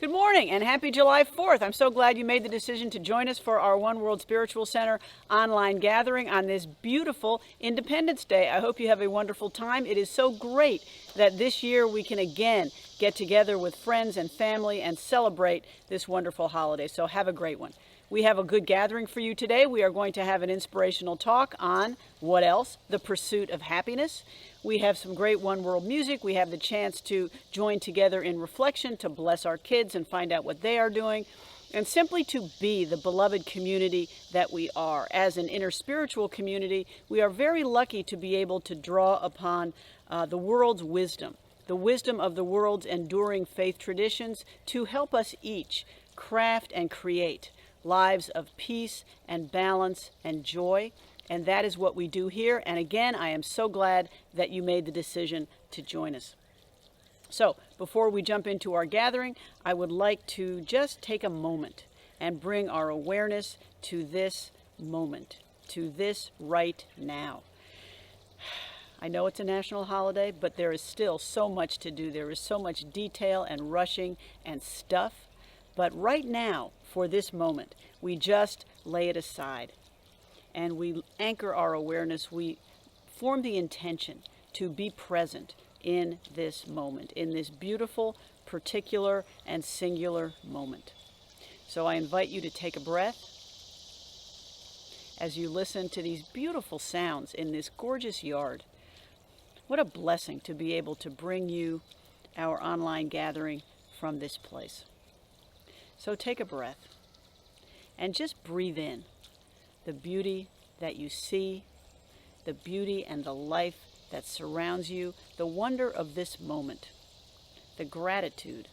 Good morning and happy July 4th. I'm so glad you made the decision to join us for our One World Spiritual Center online gathering on this beautiful Independence Day. I hope you have a wonderful time. It is so great that this year we can again get together with friends and family and celebrate this wonderful holiday. So have a great one. We have a good gathering for you today. We are going to have an inspirational talk on what else? The pursuit of happiness. We have some great One World music. We have the chance to join together in reflection, to bless our kids and find out what they are doing, and simply to be the beloved community that we are. As an inner spiritual community, we are very lucky to be able to draw upon the world's wisdom, the wisdom of the world's enduring faith traditions to help us each craft and create lives of peace and balance and joy. And that is what we do here. And again, I am so glad that you made the decision to join us. So before we jump into our gathering, I would like to just take a moment and bring our awareness to this moment, to this right now. I know it's a national holiday, but there is still so much to do. There is so much detail and rushing and stuff. But right now, for this moment, we just lay it aside and we anchor our awareness. We form the intention to be present in this moment, in this beautiful, particular, and singular moment. So I invite you to take a breath as you listen to these beautiful sounds in this gorgeous yard. What a blessing to be able to bring you our online gathering from this place. So take a breath and just breathe in the beauty that you see, the beauty and the life that surrounds you, the wonder of this moment, the gratitude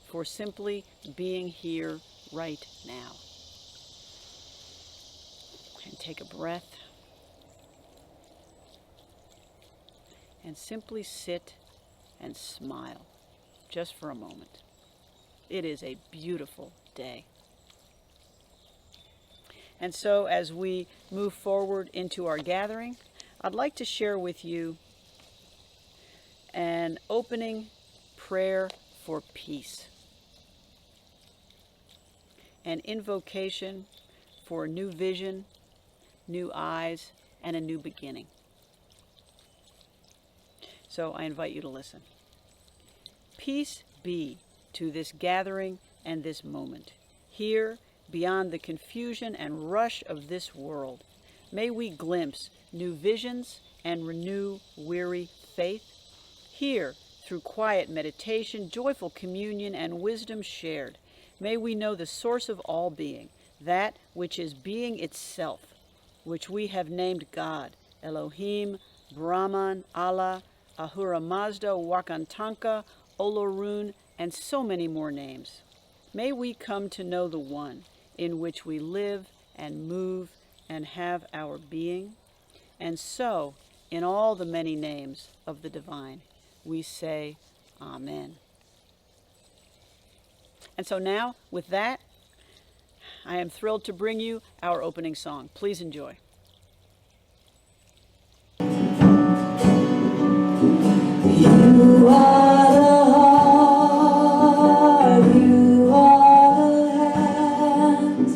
for simply being here right now. And take a breath and simply sit and smile just for a moment. It is a beautiful day. And so as we move forward into our gathering, I'd like to share with you an opening prayer for peace, an invocation for a new vision, new eyes, and a new beginning. So I invite you to listen. Peace be to this gathering and this moment. Here, beyond the confusion and rush of this world, may we glimpse new visions and renew weary faith. Here, through quiet meditation, joyful communion, and wisdom shared, may we know the source of all being, that which is being itself, which we have named God, Elohim, Brahman, Allah, Ahura Mazda, Wakantanka, Olorun, and so many more names. May we come to know the one in which we live and move and have our being. And so, in all the many names of the divine, we say, Amen. And so now, with that, I am thrilled to bring you our opening song. Please enjoy. You are the heart, you are the hands,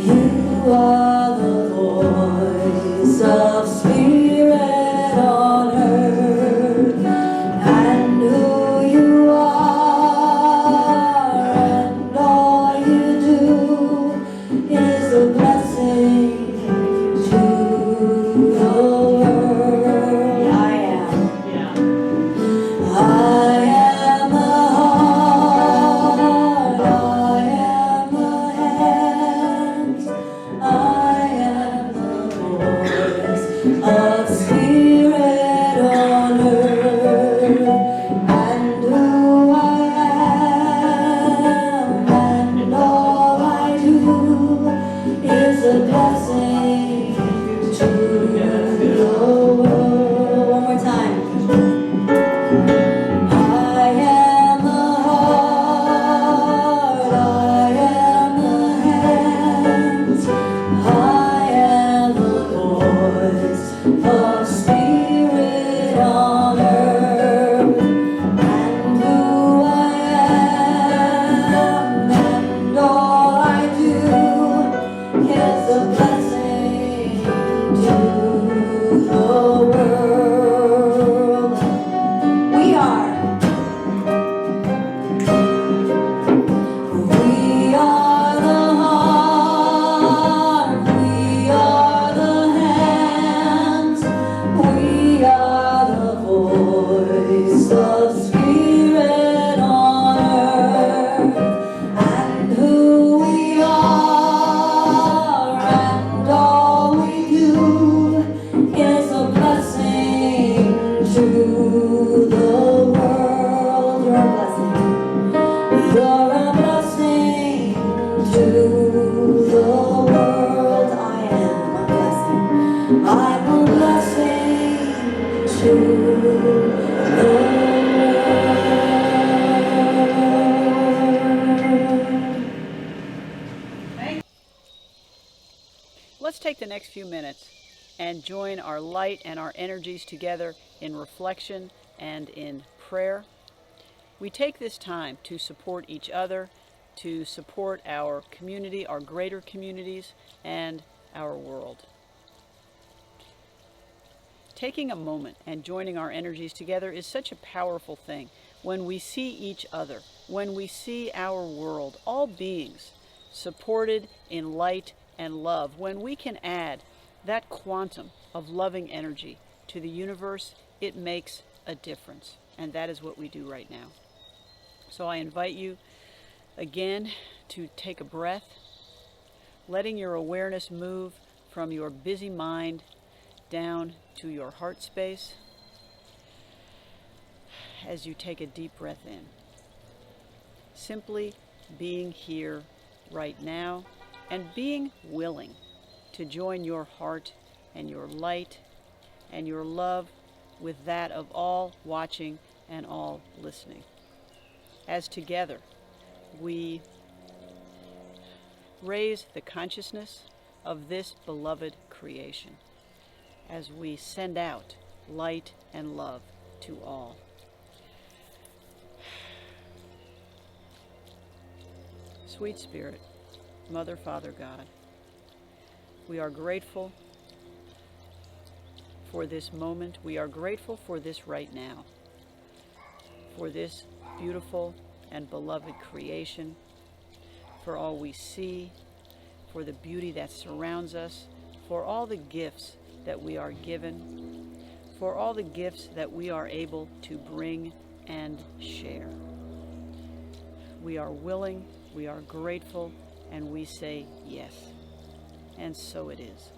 you are the voice of spirit on earth, and who you are, and all you do is a blessing next few minutes and join our light and our energies together in reflection and in prayer. We take this time to support each other, to support our community, our greater communities, and our world. Taking a moment and joining our energies together is such a powerful thing. When we see each other, when we see our world, all beings supported in light and love, when we can add that quantum of loving energy to the universe, it makes a difference. And that is what we do right now. So I invite you again to take a breath, letting your awareness move from your busy mind down to your heart space as you take a deep breath in. Simply being here right now and being willing to join your heart and your light and your love with that of all watching and all listening. As together we raise the consciousness of this beloved creation, as we send out light and love to all. Sweet Spirit, Mother, Father, God, we are grateful for this moment. We are grateful for this right now, for this beautiful and beloved creation, for all we see, for the beauty that surrounds us, for all the gifts that we are given, for all the gifts that we are able to bring and share. We are willing, we are grateful, and we say yes. And so it is.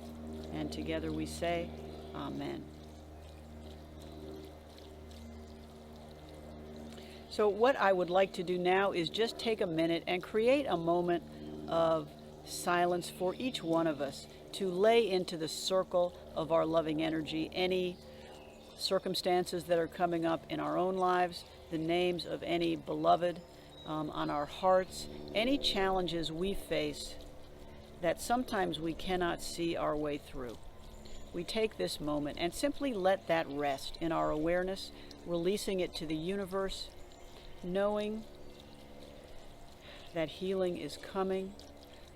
And together we say, Amen. So what I would like to do now is just take a minute and create a moment of silence for each one of us to lay into the circle of our loving energy any circumstances that are coming up in our own lives, the names of any beloved on our hearts, any challenges we face that sometimes we cannot see our way through. We take this moment and simply let that rest in our awareness, releasing it to the universe, knowing that healing is coming,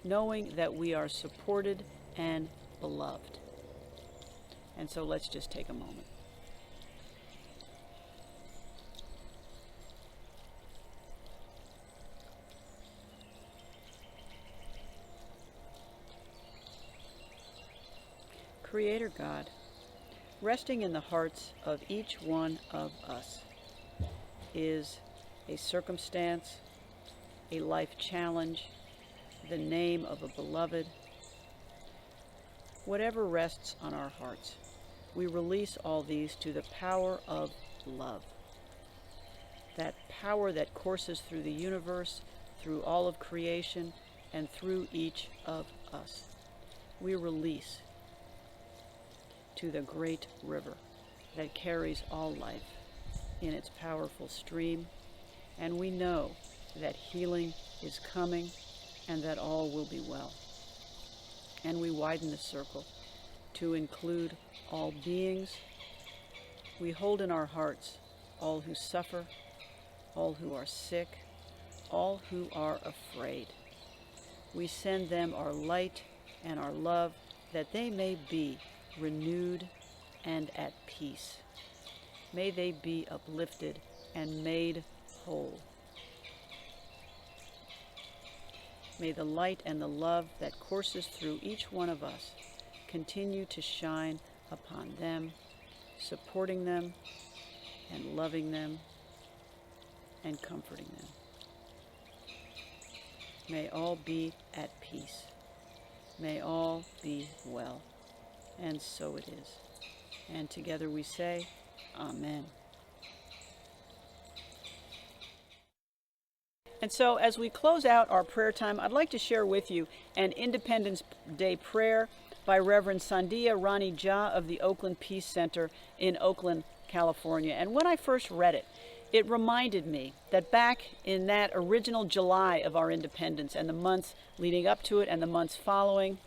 knowing that we are supported and beloved. And so let's just take a moment. Creator God, resting in the hearts of each one of us is a circumstance, a life challenge, the name of a beloved. Whatever rests on our hearts, we release all these to the power of love. That power that courses through the universe, through all of creation, and through each of us. We release to the great river that carries all life in its powerful stream, and we know that healing is coming and that all will be well. And we widen the circle to include all beings. We hold in our hearts all who suffer, all who are sick, all who are afraid. We send them our light and our love that they may be renewed and at peace. May they be uplifted and made whole. May the light and the love that courses through each one of us continue to shine upon them, supporting them and loving them and comforting them. May all be at peace. May all be well. And so it is. And together we say, Amen. And so as we close out our prayer time, I'd like to share with you an Independence Day prayer by Reverend Sandia Rani Jha of the Oakland Peace Center in Oakland, California. And when I first read it, it reminded me that back in that original July of our independence and the months leading up to it and the months following,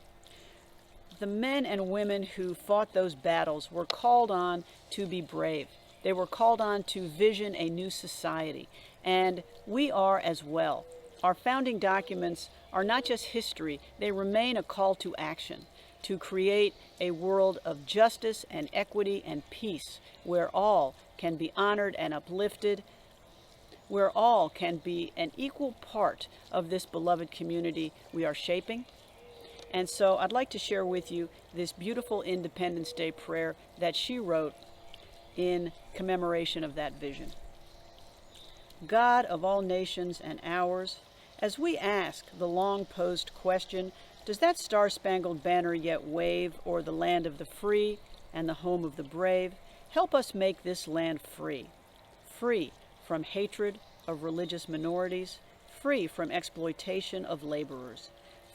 the men and women who fought those battles were called on to be brave. They were called on to vision a new society, and we are as well. Our founding documents are not just history, they remain a call to action, to create a world of justice and equity and peace, where all can be honored and uplifted, where all can be an equal part of this beloved community we are shaping. And so I'd like to share with you this beautiful Independence Day prayer that she wrote in commemoration of that vision. God of all nations and ours, as we ask the long-posed question, does that star-spangled banner yet wave o'er the land of the free and the home of the brave? Help us make this land free, free from hatred of religious minorities, free from exploitation of laborers,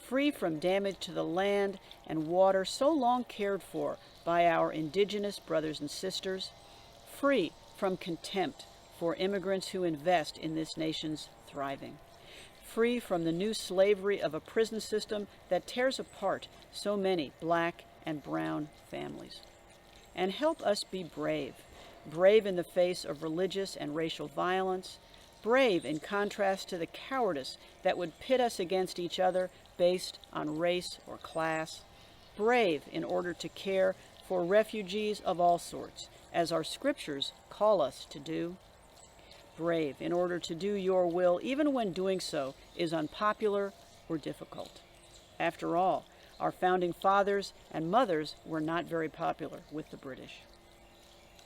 free from damage to the land and water so long cared for by our indigenous brothers and sisters, free from contempt for immigrants who invest in this nation's thriving, free from the new slavery of a prison system that tears apart so many black and brown families. And help us be brave, brave in the face of religious and racial violence, brave in contrast to the cowardice that would pit us against each other based on race or class, brave in order to care for refugees of all sorts, as our scriptures call us to do, brave in order to do your will even when doing so is unpopular or difficult. After all, our founding fathers and mothers were not very popular with the British.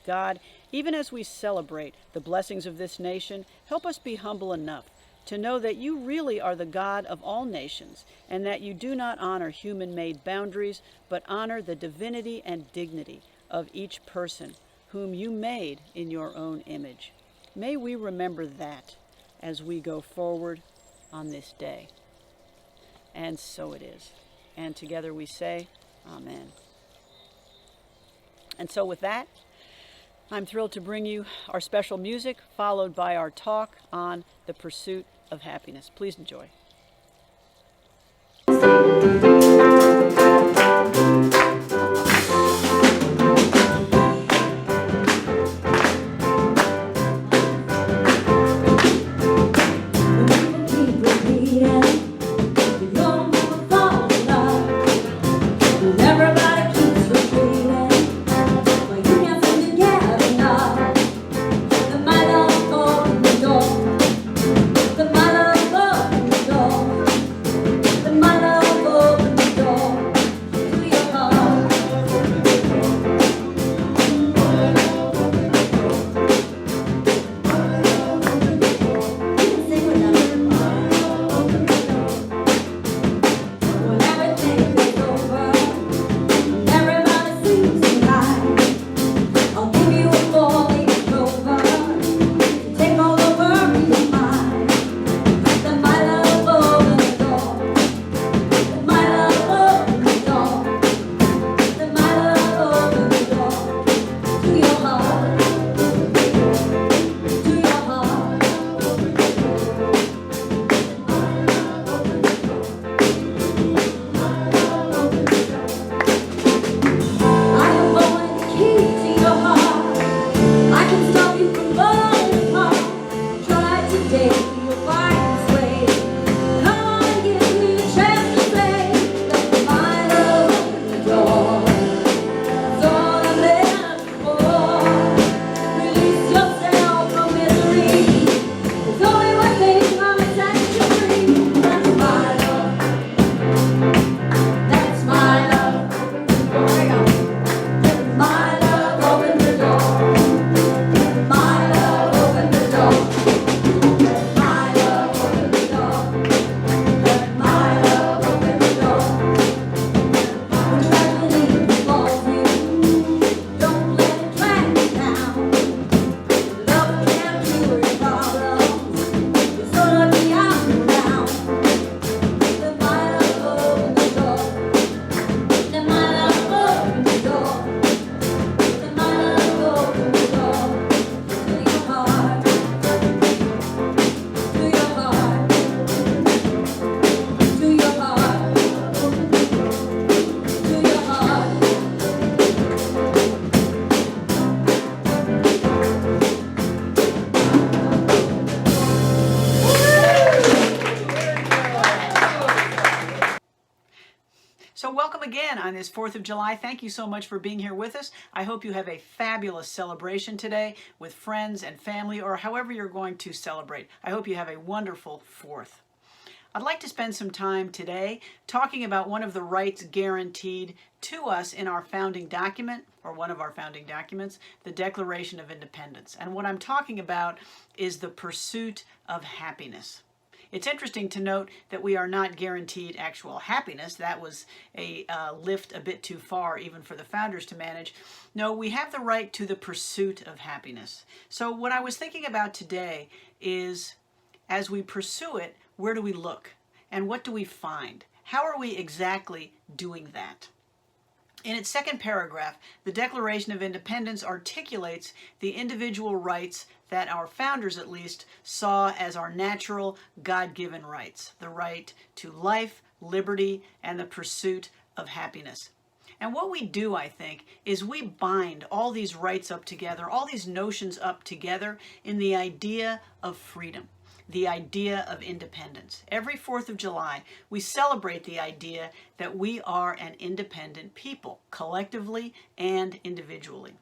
God, even as we celebrate the blessings of this nation, help us be humble enough to know that you really are the God of all nations, and that you do not honor human-made boundaries, but honor the divinity and dignity of each person whom you made in your own image. May we remember that as we go forward on this day. And so it is. And together we say, Amen. And so with that, I'm thrilled to bring you our special music, followed by our talk on the pursuit of happiness. Please enjoy. The mother of again on this 4th of July. Thank you so much for being here with us. I hope you have a fabulous celebration today with friends and family, or however you're going to celebrate. I hope you have a wonderful 4th. I'd like to spend some time today talking about one of the rights guaranteed to us in our founding document, or one of our founding documents, the Declaration of Independence. And what I'm talking about is the pursuit of happiness. It's interesting to note that we are not guaranteed actual happiness. That was a lift a bit too far even for the founders to manage. No, we have the right to the pursuit of happiness. So what I was thinking about today is, as we pursue it, where do we look? And what do we find? How are we exactly doing that? In its second paragraph, the Declaration of Independence articulates the individual rights that our founders, at least, saw as our natural, God-given rights. The right to life, liberty, and the pursuit of happiness. And what we do, I think, is we bind all these rights up together, all these notions up together in the idea of freedom, the idea of independence. Every 4th of July, we celebrate the idea that we are an independent people, collectively and individually.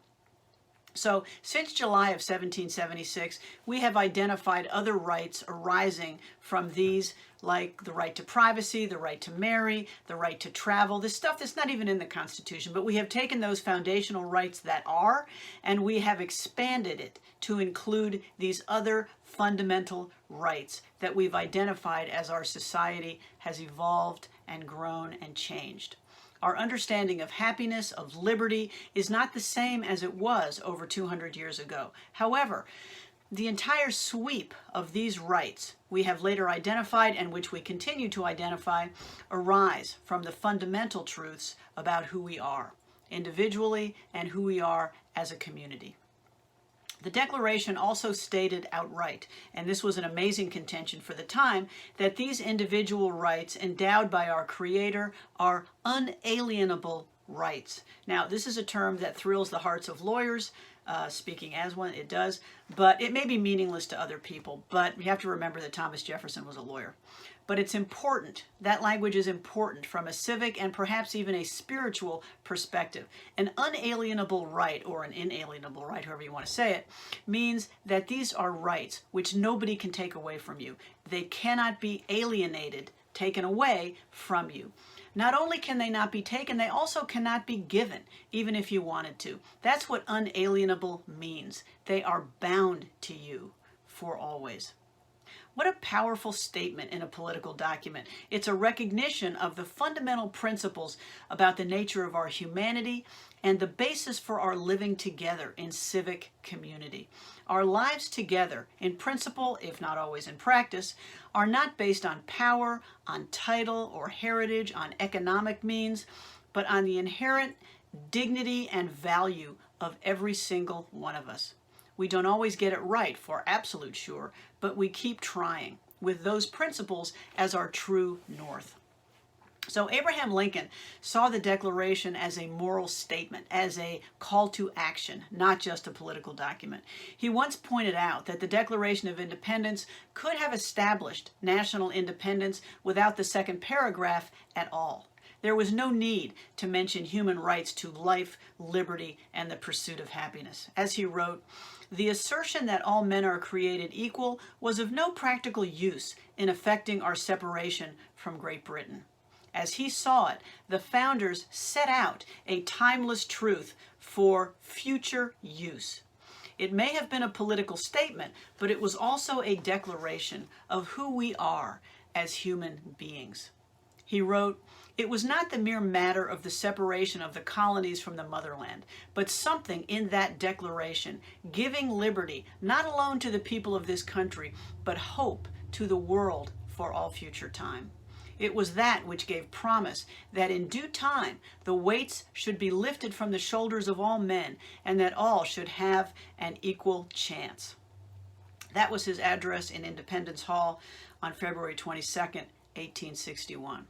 So, since July of 1776, we have identified other rights arising from these, like the right to privacy, the right to marry, the right to travel, this stuff that's not even in the Constitution, but we have taken those foundational rights that are, and we have expanded it to include these other fundamental rights that we've identified as our society has evolved and grown and changed. Our understanding of happiness, of liberty, is not the same as it was over 200 years ago. However, the entire sweep of these rights we have later identified, and which we continue to identify, arise from the fundamental truths about who we are individually and who we are as a community. The Declaration also stated outright, and this was an amazing contention for the time, that these individual rights endowed by our Creator are unalienable rights. Now, this is a term that thrills the hearts of lawyers. Speaking as one, it does, but it may be meaningless to other people. But you have to remember that Thomas Jefferson was a lawyer. But it's important. That language is important from a civic and perhaps even a spiritual perspective. An unalienable right, or an inalienable right, however you want to say it, means that these are rights which nobody can take away from you. They cannot be alienated, taken away from you. Not only can they not be taken, they also cannot be given, even if you wanted to. That's what unalienable means. They are bound to you for always. What a powerful statement in a political document. It's a recognition of the fundamental principles about the nature of our humanity and the basis for our living together in civic community. Our lives together, in principle, if not always in practice, are not based on power, on title or heritage, on economic means, but on the inherent dignity and value of every single one of us. We don't always get it right, for absolute sure, but we keep trying with those principles as our true north. So Abraham Lincoln saw the Declaration as a moral statement, as a call to action, not just a political document. He once pointed out that the Declaration of Independence could have established national independence without the second paragraph at all. There was no need to mention human rights to life, liberty, and the pursuit of happiness. As he wrote, "The assertion that all men are created equal was of no practical use in effecting our separation from Great Britain." As he saw it, the founders set out a timeless truth for future use. It may have been a political statement, but it was also a declaration of who we are as human beings. He wrote, "It was not the mere matter of the separation of the colonies from the motherland, but something in that declaration giving liberty not alone to the people of this country, but hope to the world for all future time. It was that which gave promise that in due time the weights should be lifted from the shoulders of all men, and that all should have an equal chance." That was his address in Independence Hall on February 22nd, 1861.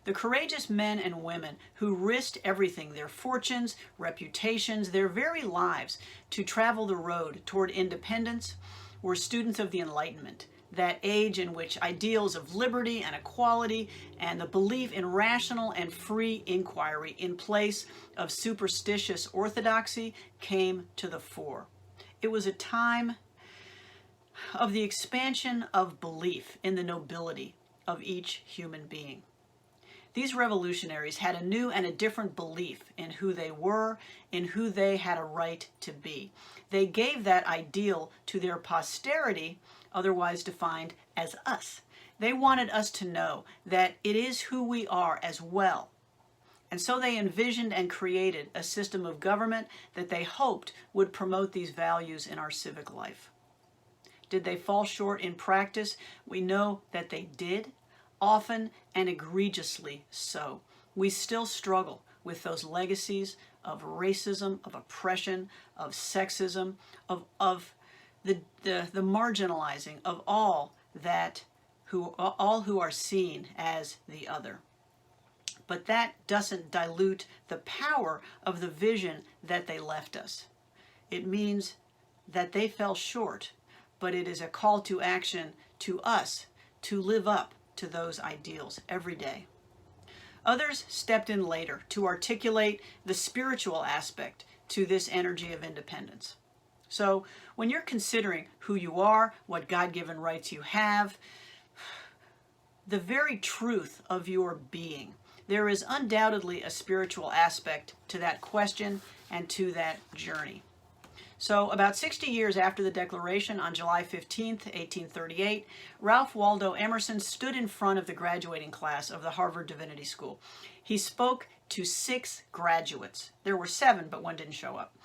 The courageous men and women who risked everything, their fortunes, reputations, their very lives, to travel the road toward independence, were students of the Enlightenment, that age in which ideals of liberty and equality and the belief in rational and free inquiry in place of superstitious orthodoxy came to the fore. It was a time of the expansion of belief in the nobility of each human being. These revolutionaries had a new and a different belief in who they were, in who they had a right to be. They gave that ideal to their posterity, otherwise defined as us. They wanted us to know that it is who we are as well. And so they envisioned and created a system of government that they hoped would promote these values in our civic life. Did they fall short in practice? We know that they did, often and egregiously so. We still struggle with those legacies of racism, of oppression, of sexism, of the marginalizing of all who are seen as the other. But that doesn't dilute the power of the vision that they left us. It means that they fell short, but it is a call to action to us to live up to those ideals every day. Others stepped in later to articulate the spiritual aspect to this energy of independence. So when you're considering who you are, what God-given rights you have, the very truth of your being, there is undoubtedly a spiritual aspect to that question and to that journey. So about 60 years after the Declaration, on July 15th, 1838, Ralph Waldo Emerson stood in front of the graduating class of the Harvard Divinity School. He spoke to 6 graduates. There were 7, but one didn't show up.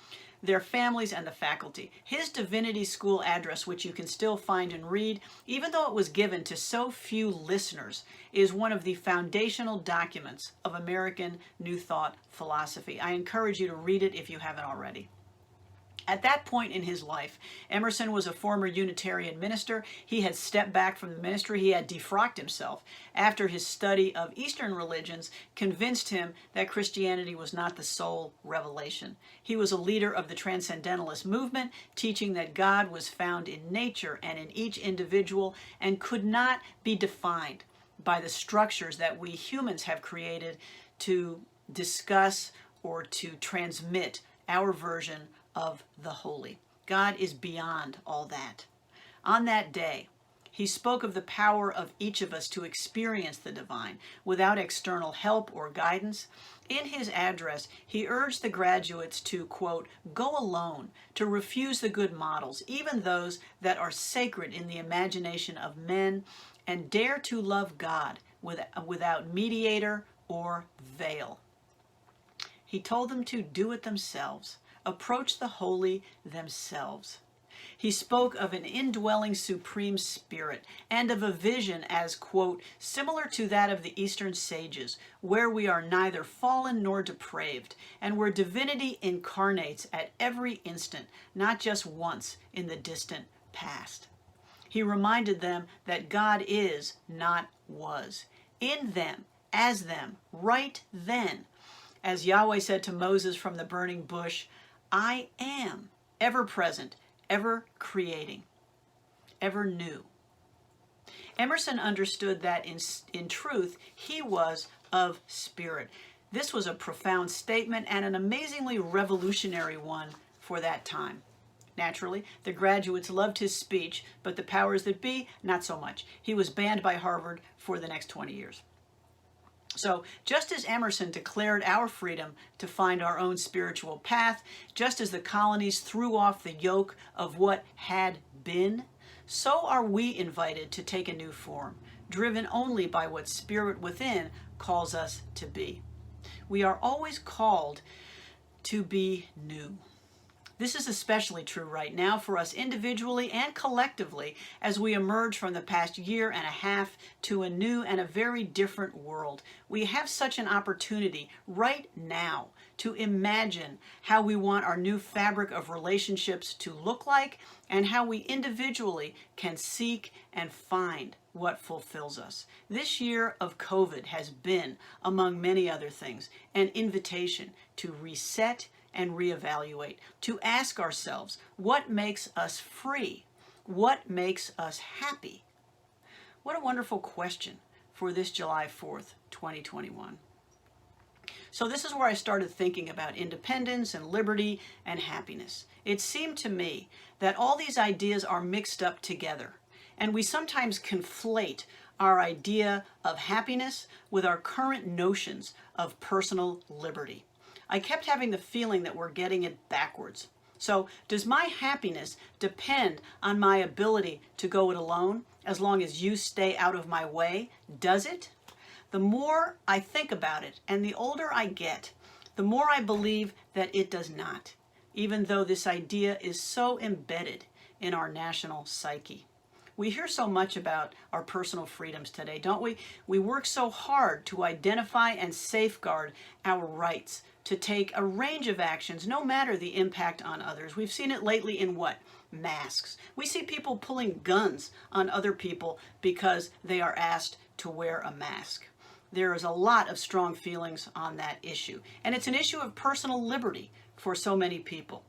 Their families and the faculty. His Divinity School address, which you can still find and read, even though it was given to so few listeners, is one of the foundational documents of American New Thought philosophy. I encourage you to read it if you haven't already. At that point in his life, Emerson was a former Unitarian minister. He had stepped back from the ministry. He had defrocked himself after his study of Eastern religions convinced him that Christianity was not the sole revelation. He was a leader of the Transcendentalist movement, teaching that God was found in nature and in each individual and could not be defined by the structures that we humans have created to discuss or to transmit our version of the holy. God is beyond all that. On that day, he spoke of the power of each of us to experience the divine without external help or guidance. In his address, he urged the graduates to, quote, go alone, to refuse the good models, even those that are sacred in the imagination of men, and dare to love God without mediator or veil. He told them to do it themselves, approach the holy themselves. He spoke of an indwelling supreme spirit and of a vision as, quote, similar to that of the Eastern sages, where we are neither fallen nor depraved, and where divinity incarnates at every instant, not just once in the distant past. He reminded them that God is, not was, in them, as them, right then. As Yahweh said to Moses from the burning bush, I am, ever present, ever creating, ever new. Emerson understood that in truth, he was of spirit. This was a profound statement and an amazingly revolutionary one for that time. Naturally, the graduates loved his speech, but the powers that be, not so much. He was banned by Harvard for the next 20 years. So just as Emerson declared our freedom to find our own spiritual path, just as the colonies threw off the yoke of what had been, so are we invited to take a new form, driven only by what spirit within calls us to be. We are always called to be new. This is especially true right now for us individually and collectively as we emerge from the past year and a half to a new and a very different world. We have such an opportunity right now to imagine how we want our new fabric of relationships to look like and how we individually can seek and find what fulfills us. This year of COVID has been, among many other things, an invitation to reset and reevaluate, to ask ourselves what makes us free, what makes us happy, What a wonderful question for this July 4th, 2021. So this is where I started thinking about independence and liberty and happiness. It seemed to me that all these ideas are mixed up together, and we sometimes conflate our idea of happiness with our current notions of personal liberty. I kept having the feeling that we're getting it backwards. So does my happiness depend on my ability to go it alone as long as you stay out of my way? Does it? The more I think about it and the older I get, the more I believe that it does not, even though this idea is so embedded in our national psyche. We hear so much about our personal freedoms today, don't we? We work so hard to identify and safeguard our rights to take a range of actions, no matter the impact on others. We've seen it lately in what? Masks. We see people pulling guns on other people because they are asked to wear a mask. There is a lot of strong feelings on that issue, and it's an issue of personal liberty for so many people.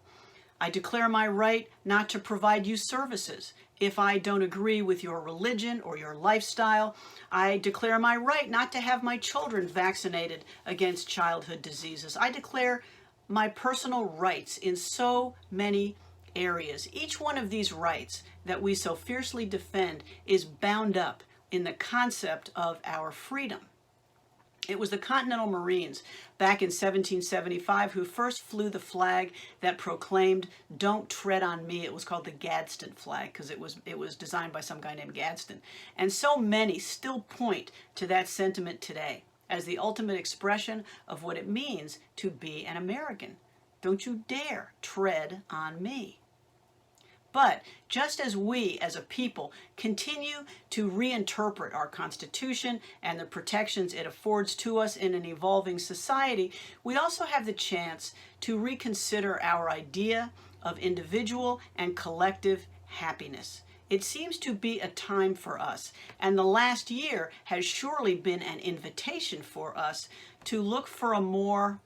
I declare my right not to provide you services if I don't agree with your religion or your lifestyle. I declare my right not to have my children vaccinated against childhood diseases. I declare my personal rights in so many areas. Each one of these rights that we so fiercely defend is bound up in the concept of our freedom. It was the Continental Marines back in 1775 who first flew the flag that proclaimed, "Don't tread on me." It was called the Gadsden flag because it was designed by some guy named Gadsden. And so many still point to that sentiment today as the ultimate expression of what it means to be an American. Don't you dare tread on me. But just as we as a people continue to reinterpret our Constitution and the protections it affords to us in an evolving society, we also have the chance to reconsider our idea of individual and collective happiness. It seems to be a time for us, and the last year has surely been an invitation for us to look for a more,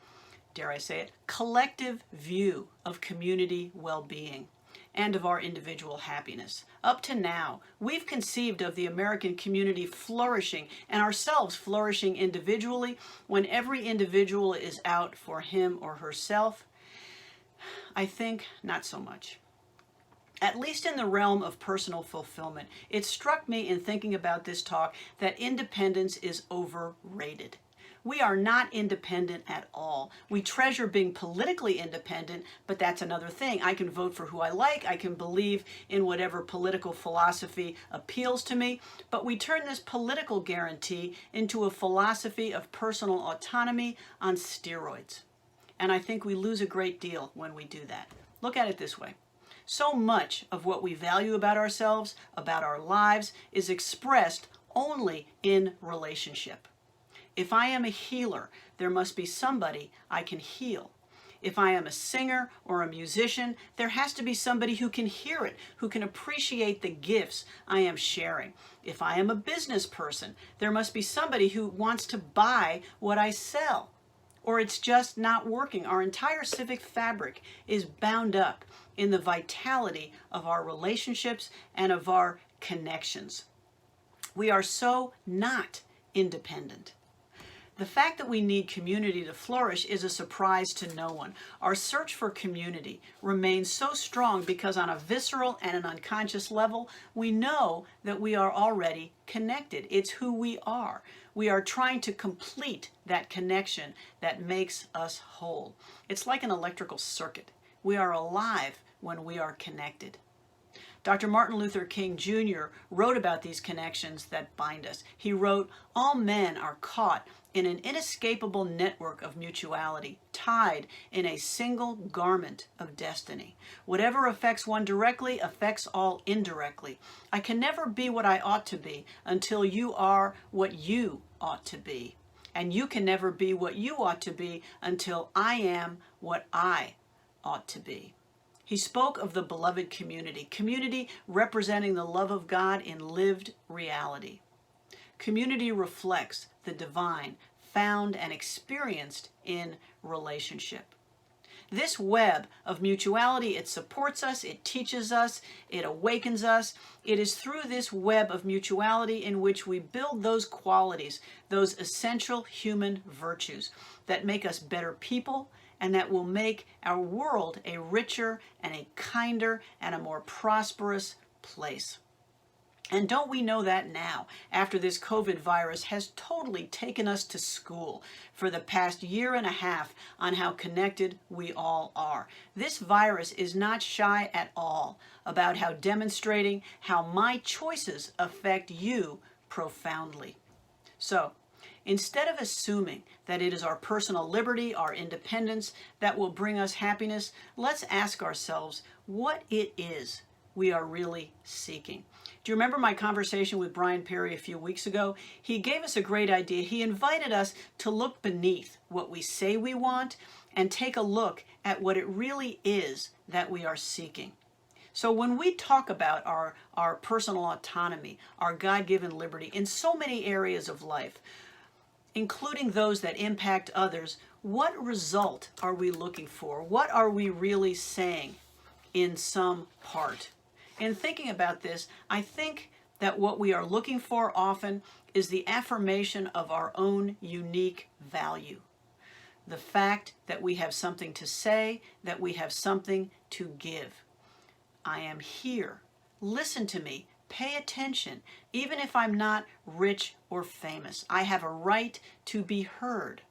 dare I say it, collective view of community well-being and of our individual happiness. Up to now, we've conceived of the American community flourishing and ourselves flourishing individually when every individual is out for him or herself. I think not so much. At least in the realm of personal fulfillment, it struck me in thinking about this talk that independence is overrated. We are not independent at all. We treasure being politically independent, but that's another thing. I can vote for who I like. I can believe in whatever political philosophy appeals to me, but we turn this political guarantee into a philosophy of personal autonomy on steroids. And I think we lose a great deal when we do that. Look at it this way. So much of what we value about ourselves, about our lives, is expressed only in relationship. If I am a healer, there must be somebody I can heal. If I am a singer or a musician, there has to be somebody who can hear it, who can appreciate the gifts I am sharing. If I am a business person, there must be somebody who wants to buy what I sell, or it's just not working. Our entire civic fabric is bound up in the vitality of our relationships and of our connections. We are so not independent. The fact that we need community to flourish is a surprise to no one. Our search for community remains so strong because on a visceral and an unconscious level, we know that we are already connected. It's who we are. We are trying to complete that connection that makes us whole. It's like an electrical circuit. We are alive when we are connected. Dr. Martin Luther King Jr. wrote about these connections that bind us. He wrote, "All men are caught in an inescapable network of mutuality, tied in a single garment of destiny. Whatever affects one directly affects all indirectly. I can never be what I ought to be until you are what you ought to be. And you can never be what you ought to be until I am what I ought to be." He spoke of the beloved community, community representing the love of God in lived reality. Community reflects the divine found and experienced in relationship. This web of mutuality, it supports us, it teaches us, it awakens us. It is through this web of mutuality in which we build those qualities, those essential human virtues that make us better people and that will make our world a richer and a kinder and a more prosperous place. And don't we know that now, after this COVID virus has totally taken us to school for the past year and a half on how connected we all are. This virus is not shy at all about how demonstrating how my choices affect you profoundly. So, instead of assuming that it is our personal liberty, our independence that will bring us happiness, let's ask ourselves what it is we are really seeking. Do you remember my conversation with Brian Perry a few weeks ago? He gave us a great idea. He invited us to look beneath what we say we want and take a look at what it really is that we are seeking. So when we talk about our personal autonomy, our God-given liberty in so many areas of life, including those that impact others, what result are we looking for? What are we really saying in some part? In thinking about this, I think that what we are looking for often is the affirmation of our own unique value. The fact that we have something to say, that we have something to give. I am here. Listen to me. Pay attention. Even if I'm not rich or famous, I have a right to be heard.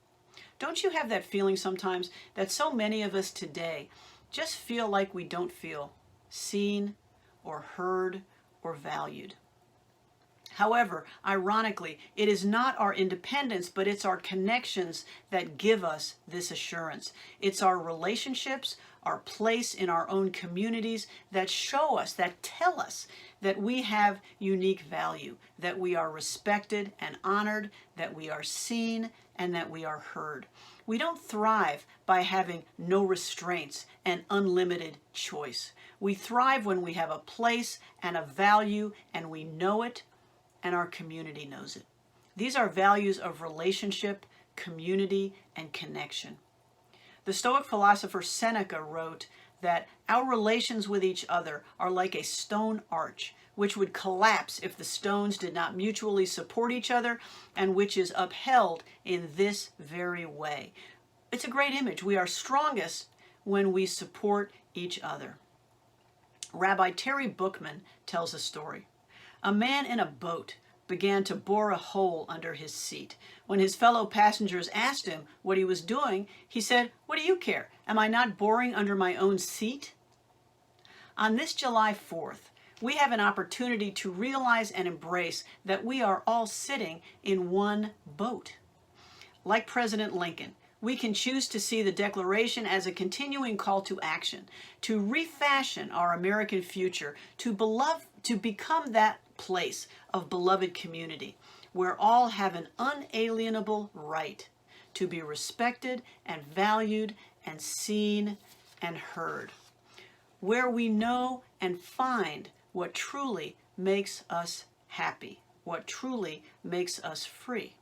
Don't you have that feeling sometimes that so many of us today just feel like we don't feel seen or heard or valued? However, ironically, it is not our independence, but it's our connections that give us this assurance. It's our relationships, our place in our own communities that show us, that tell us that we have unique value, that we are respected and honored, that we are seen, and that we are heard. We don't thrive by having no restraints and unlimited choice. We thrive when we have a place and a value and we know it and our community knows it. These are values of relationship, community, and connection. The Stoic philosopher Seneca wrote that our relations with each other are like a stone arch, which would collapse if the stones did not mutually support each other, and which is upheld in this very way. It's a great image. We are strongest when we support each other. Rabbi Terry Bookman tells a story. A man in a boat began to bore a hole under his seat. When his fellow passengers asked him what he was doing, he said, "What do you care? Am I not boring under my own seat?" On this July 4th, we have an opportunity to realize and embrace that we are all sitting in one boat. Like President Lincoln, we can choose to see the Declaration as a continuing call to action, to refashion our American future, to become that place of beloved community where all have an unalienable right to be respected and valued and seen and heard, where we know and find what truly makes us happy, what truly makes us free.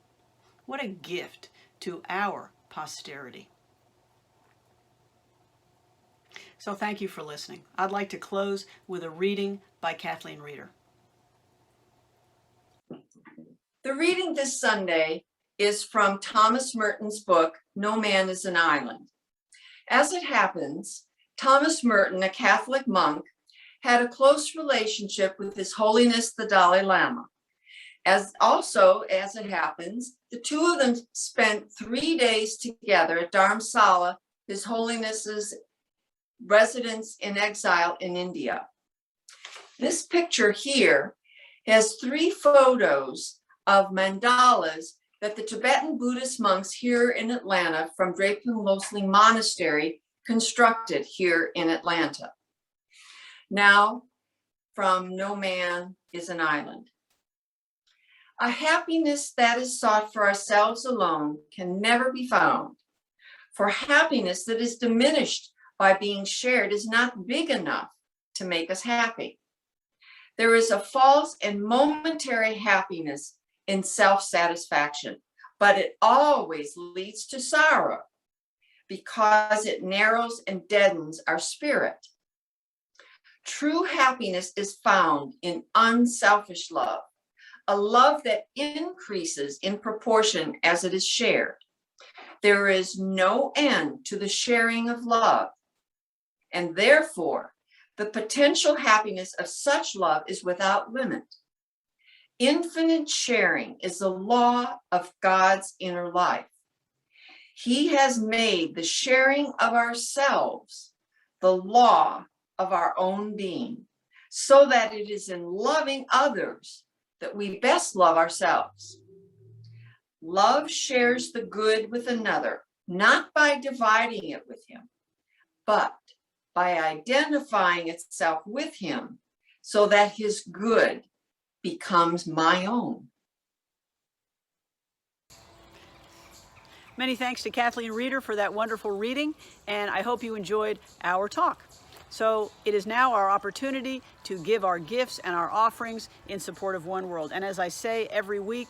What a gift to our posterity. So thank you for listening. I'd like to close with a reading by Kathleen Reeder. The reading this Sunday is from Thomas Merton's book, No Man is an Island. As it happens, Thomas Merton, a Catholic monk, had a close relationship with His Holiness the Dalai Lama. As it happens, the two of them spent 3 days together at Dharamsala, His Holiness's residence in exile in India. This picture here has 3 photos of mandalas that the Tibetan Buddhist monks here in Atlanta from Drepung Losling Monastery constructed here in Atlanta. Now, from No Man is an Island. A happiness that is sought for ourselves alone can never be found. For happiness that is diminished by being shared is not big enough to make us happy. There is a false and momentary happiness in self-satisfaction, but it always leads to sorrow because it narrows and deadens our spirit. True happiness is found in unselfish love, a love that increases in proportion as it is shared. There is no end to the sharing of love, and therefore, the potential happiness of such love is without limit. Infinite sharing is the law of God's inner life. He has made the sharing of ourselves the law of our own being, so that it is in loving others that we best love ourselves. Love shares the good with another, not by dividing it with him, but by identifying itself with him so that his good becomes my own. Many thanks to Kathleen Reeder for that wonderful reading, and I hope you enjoyed our talk. So it is now our opportunity to give our gifts and our offerings in support of One World. And as I say every week,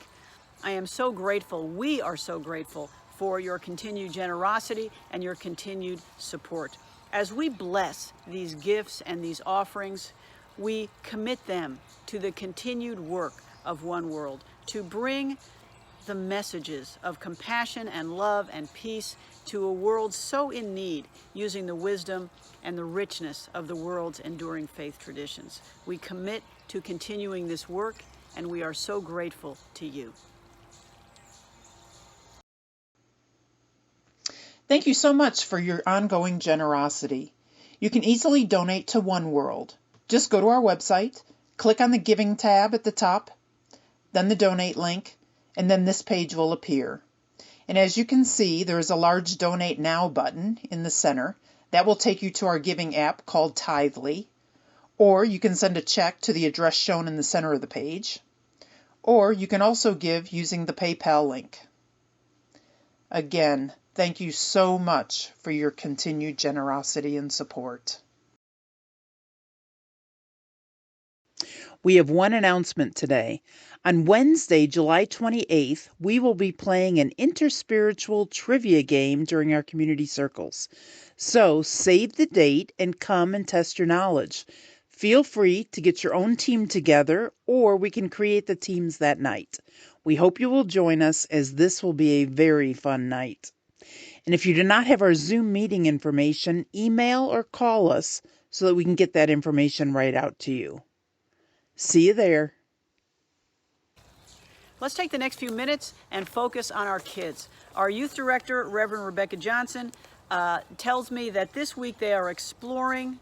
I am so grateful, we are so grateful for your continued generosity and your continued support. As we bless these gifts and these offerings, we commit them to the continued work of One World, to bring the messages of compassion and love and peace to a world so in need, using the wisdom and the richness of the world's enduring faith traditions. We commit to continuing this work, and we are so grateful to you. Thank you so much for your ongoing generosity. You can easily donate to One World. Just go to our website, click on the Giving tab at the top, then the Donate link, and then this page will appear. And as you can see, there is a large Donate Now button in the center. That will take you to our giving app called Tithely, or you can send a check to the address shown in the center of the page, or you can also give using the PayPal link. Again, thank you so much for your continued generosity and support. We have one announcement today. On Wednesday, July 28th, we will be playing an interspiritual trivia game during our community circles. So save the date and come and test your knowledge. Feel free to get your own team together, or we can create the teams that night. We hope you will join us, as this will be a very fun night. And if you do not have our Zoom meeting information, email or call us so that we can get that information right out to you. See you there. Let's take the next few minutes and focus on our kids. Our youth director, Reverend Rebecca Johnson, tells me that this week they are exploring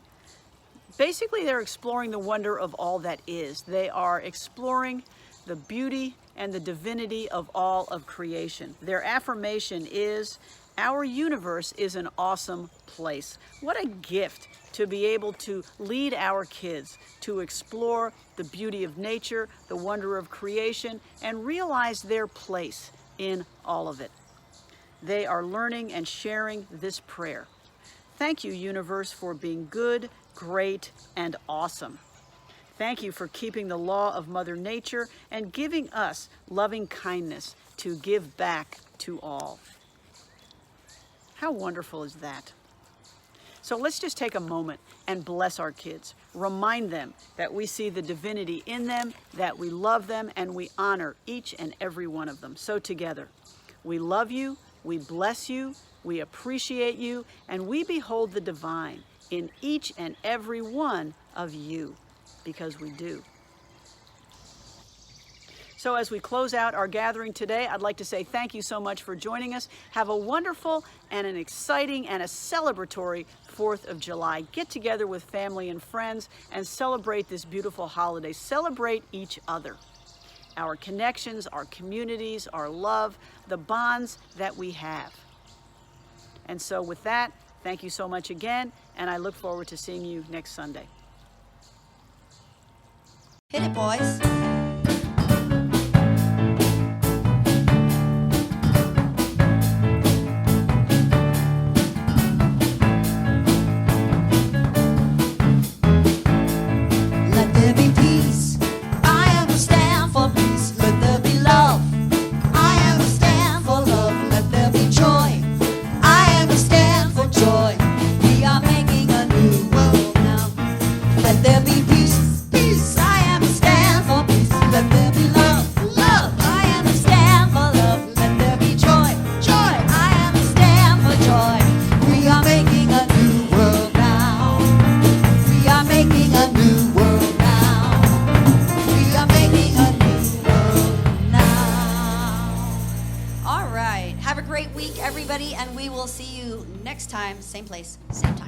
the wonder of all that is. They are exploring the beauty and the divinity of all of creation. Their affirmation is, our universe is an awesome place. What a gift to be able to lead our kids to explore the beauty of nature, the wonder of creation, and realize their place in all of it. They are learning and sharing this prayer. Thank you, universe, for being good, great, and awesome. Thank you for keeping the law of Mother Nature and giving us loving kindness to give back to all. How wonderful is that? So let's just take a moment and bless our kids. Remind them that we see the divinity in them, that we love them, and we honor each and every one of them. So together, we love you, we bless you, we appreciate you, and we behold the divine in each and every one of you, because we do. So as we close out our gathering today, I'd like to say thank you so much for joining us. Have a wonderful and an exciting and a celebratory 4th of July. Get together with family and friends and celebrate this beautiful holiday. Celebrate each other. Our connections, our communities, our love, the bonds that we have. And so with that, thank you so much again, and I look forward to seeing you next Sunday. Hit it, boys. Let there be peace. I am a stand for peace. Let there be love. I am a stand for love. Let there be joy. I am a stand everybody, and we will see you next time, same place, same time.